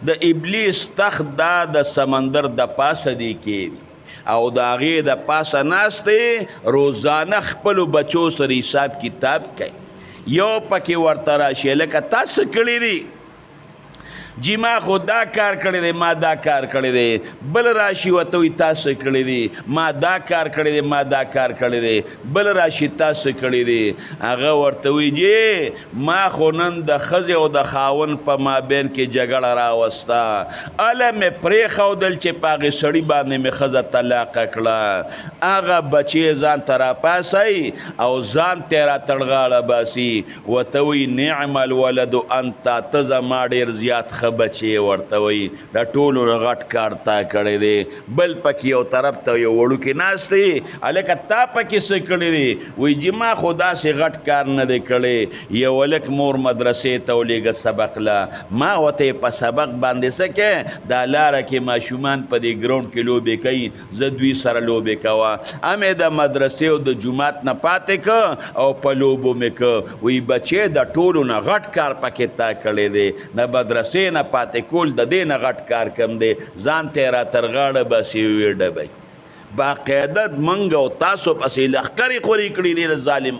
د ابلیس تخت دا د سمندر د پاسه دی کې او د هغې د پاسه ناست دی روزانه خپلو بچو سره حساب کتاب کوي یو پکې ورته راشي لکه تاسو کړي دي جی ما خو دا کار کړی دی ما دا کار کړی دی بل راشي ورته وایي تاسو کړی دی ما دا کار کړی دی ما دا کار کړی دی بل راشي تاسو کړی دی هغه ورته وایي جی ما خو نن د ښځې او د خاوند په مابین کې جګړه راوسته هله مې پرېښودل چې په هغې سړي باندې مې ښځه طلاقه کړه هغه بچې ځان ته راپاسی او ځان ته یې راتړغاړه باسي ورته وایي نعم الولد انت ته زما ډېر زیات ښه بچې ورته وایي دا ټولو غټ کار تا کړی دی بل پکې یو طرف ته یو وړوکې ناست دی هلکه تا پکې څه کړی دی وایي جي ما خو داسې غټ کار نه دی کړی یو هلک مور مدرسې ته ولېږه سبق له ما ورته یې په سبق باندې څه کوې دا لاره کې ماشومان په دې ګراونډ کې لوبې کوي زه دوی سره لوبې کوه همې د مدرسې او د جومات نه پاتې که او په لوبو مې که وایي بچې د ټولو نه غټ کار پکې تا کړی دی د مدرسې نه پاتې کول د دې نه غټ کار کم دی ځان ته یې راترغاړه باسي ویې ډبئ باقاعده موږ او تاسو پسې لښکرې خورې کړي دي ظالم